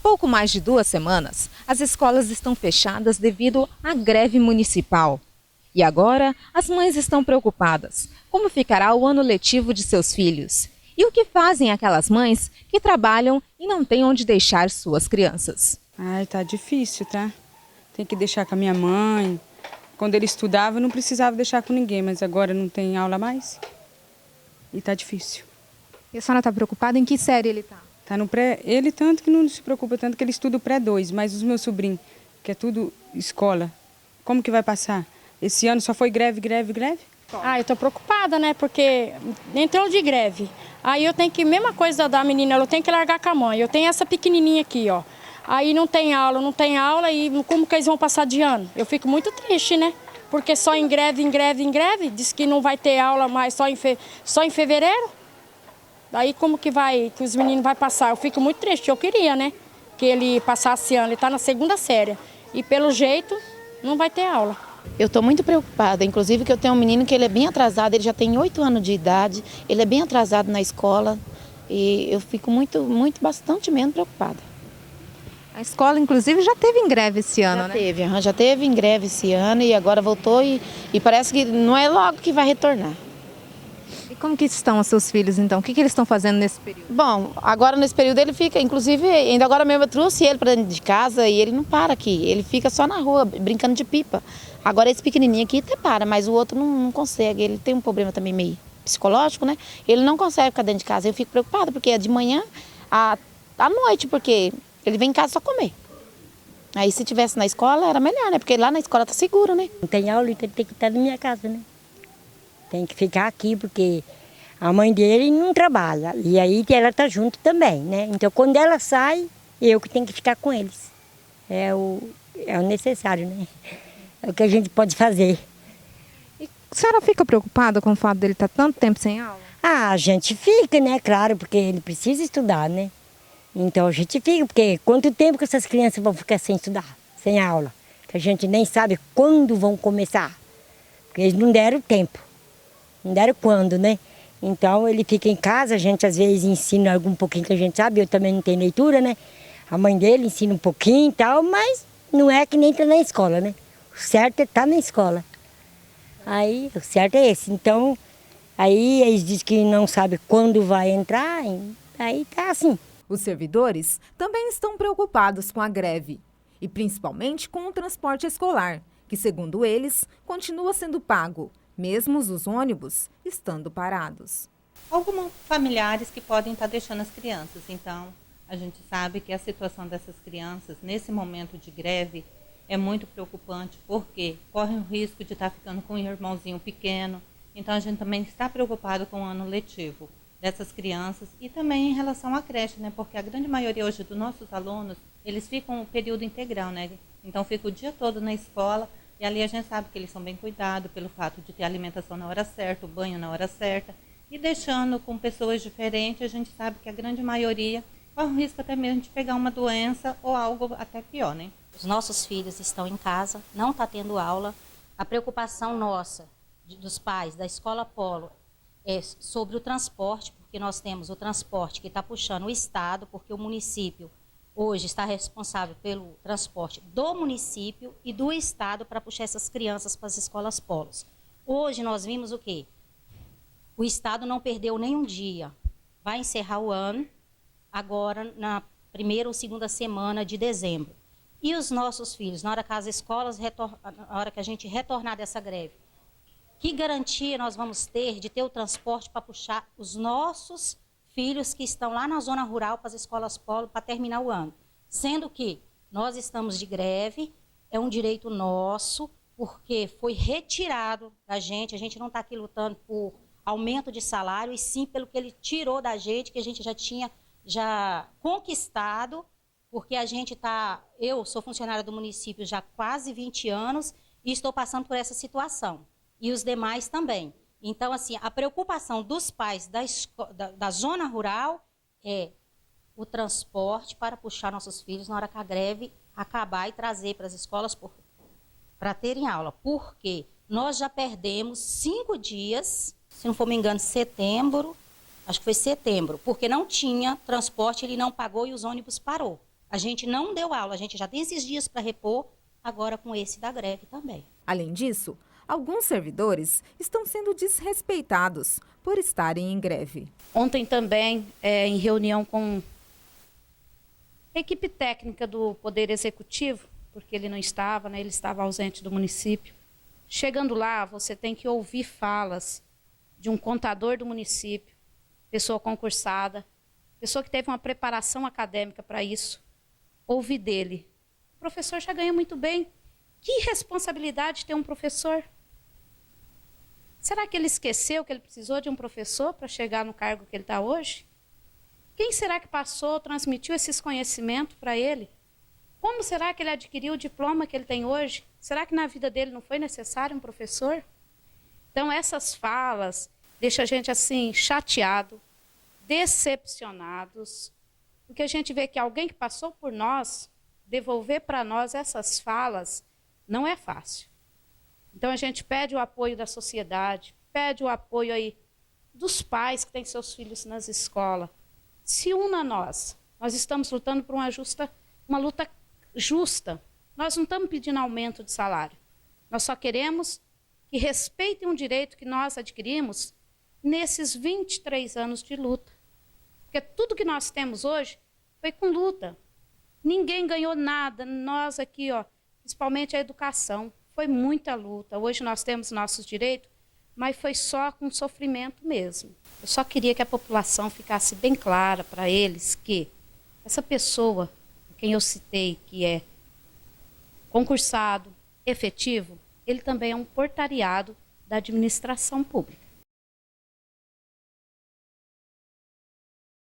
pouco mais de 2 semanas, as escolas estão fechadas devido à greve municipal. E agora, as mães estão preocupadas. Como ficará o ano letivo de seus filhos? E o que fazem aquelas mães que trabalham e não têm onde deixar suas crianças? Ai, tá difícil, tá? Tem que deixar com a minha mãe. Quando ele estudava, eu não precisava deixar com ninguém, mas agora não tem aula mais. E tá difícil. E a senhora está preocupada em que série ele está? Tá no pré, ele tanto que não se preocupa tanto que ele estuda o pré-2, mas os meus sobrinhos, que é tudo escola, como que vai passar? Esse ano só foi greve, greve, greve? Ah, eu tô preocupada, né? Porque entrou de greve. Aí eu tenho que, mesma coisa da menina, eu tenho que largar com a mãe. Eu tenho essa pequenininha aqui, ó. Aí não tem aula e como que eles vão passar de ano? Eu fico muito triste, né? Porque só em greve, em greve, em greve, diz que não vai ter aula mais só em fevereiro. Daí como que os meninos vão passar? Eu fico muito triste, eu queria, né? Que ele passasse ano, ele tá na 2ª série. E pelo jeito, não vai ter aula. Eu estou muito preocupada, inclusive que eu tenho um menino que ele é bem atrasado, ele já tem 8 anos de idade, ele é bem atrasado na escola e eu fico bastante menos preocupada. A escola, inclusive, já teve em greve esse ano, né? Já teve em greve esse ano e agora voltou e parece que não é logo que vai retornar. E como que estão os seus filhos, então? O que eles estão fazendo nesse período? Bom, agora nesse período ele fica, inclusive, ainda agora mesmo eu trouxe ele para dentro de casa e ele não para aqui, ele fica só na rua, brincando de pipa. Agora esse pequenininho aqui até para, mas o outro não consegue, ele tem um problema também meio psicológico, né? Ele não consegue ficar dentro de casa, eu fico preocupada porque é de manhã à noite, porque ele vem em casa só comer. Aí se tivesse na escola era melhor, né? Porque lá na escola tá seguro, né? Não tem aula, então ele tem que estar na minha casa, né? Tem que ficar aqui, porque a mãe dele não trabalha. E aí ela tá junto também, né? Então quando ela sai, eu que tenho que ficar com eles. É o necessário, né? É o que a gente pode fazer. E a senhora fica preocupada com o fato dele estar tanto tempo sem aula? Ah, a gente fica, né? Claro, porque ele precisa estudar, né? Então a gente fica, porque quanto tempo que essas crianças vão ficar sem estudar, sem aula? Que a gente nem sabe quando vão começar. Porque eles não deram tempo. Não deram quando, né? Então ele fica em casa, a gente às vezes ensina algum pouquinho que a gente sabe, eu também não tenho leitura, né? A mãe dele ensina um pouquinho e tal, mas não é que nem tá na escola, né? O certo é estar na escola. Aí, o certo é esse. Então, aí eles dizem que não sabem quando vai entrar, aí tá assim. Os servidores também estão preocupados com a greve e principalmente com o transporte escolar, que, segundo eles, continua sendo pago, mesmo os ônibus estando parados. Alguns familiares que podem estar deixando as crianças, então a gente sabe que a situação dessas crianças nesse momento de greve é muito preocupante, porque correm o risco de estar ficando com um irmãozinho pequeno. Então a gente também está preocupado com o ano letivo dessas crianças e também em relação à creche, né? Porque a grande maioria hoje dos nossos alunos, eles ficam o período integral, né? Então fica o dia todo na escola e ali a gente sabe que eles são bem cuidados pelo fato de ter alimentação na hora certa, o banho na hora certa, e deixando com pessoas diferentes, a gente sabe que a grande maioria corre o risco até mesmo de pegar uma doença ou algo até pior, né? Os nossos filhos estão em casa, não está tendo aula. A preocupação nossa, dos pais, da Escola Polo, é sobre o transporte, porque nós temos o transporte que está puxando o Estado, porque o município hoje está responsável pelo transporte do município e do Estado para puxar essas crianças para as escolas polos. Hoje nós vimos o quê? O Estado não perdeu nenhum dia. Vai encerrar o ano, agora na 1ª ou 2ª semana de dezembro. E os nossos filhos, na hora que as escolas, na hora que a gente retornar dessa greve, que garantia nós vamos ter de ter o transporte para puxar os nossos filhos que estão lá na zona rural para as escolas polo para terminar o ano? Sendo que nós estamos de greve, é um direito nosso, porque foi retirado da gente, a gente não está aqui lutando por aumento de salário, e sim pelo que ele tirou da gente, que a gente já tinha conquistado, porque a gente eu sou funcionária do município já há quase 20 anos e estou passando por essa situação. E os demais também. Então, assim, a preocupação dos pais da zona rural é o transporte para puxar nossos filhos na hora que a greve acabar e trazer para as escolas para terem aula. Porque nós já perdemos 5 dias, se não for me engano, setembro, acho que foi setembro, porque não tinha transporte, ele não pagou e os ônibus parou. A gente não deu aula, a gente já tem esses dias para repor, agora com esse da greve também. Além disso, alguns servidores estão sendo desrespeitados por estarem em greve. Ontem também, em reunião com a equipe técnica do Poder Executivo, porque ele não estava, né, ele estava ausente do município. Chegando lá, você tem que ouvir falas de um contador do município, pessoa concursada, pessoa que teve uma preparação acadêmica para isso. Ouvir dele. O professor já ganha muito bem. Que responsabilidade ter um professor? Será que ele esqueceu que ele precisou de um professor para chegar no cargo que ele está hoje? Quem será que passou, transmitiu esses conhecimentos para ele? Como será que ele adquiriu o diploma que ele tem hoje? Será que na vida dele não foi necessário um professor? Então, essas falas deixam a gente assim, chateado, decepcionados, porque a gente vê que alguém que passou por nós, devolver para nós essas falas, não é fácil. Então, a gente pede o apoio da sociedade, pede o apoio aí dos pais que têm seus filhos nas escolas. Se una a nós. Nós estamos lutando por uma luta justa. Nós não estamos pedindo aumento de salário. Nós só queremos que respeitem um direito que nós adquirimos nesses 23 anos de luta. Porque tudo que nós temos hoje foi com luta. Ninguém ganhou nada. Nós aqui, principalmente a educação, foi muita luta. Hoje nós temos nossos direitos, mas foi só com sofrimento mesmo. Eu só queria que a população ficasse bem clara para eles que essa pessoa, quem eu citei, que é concursado, efetivo, ele também é um portariado da administração pública.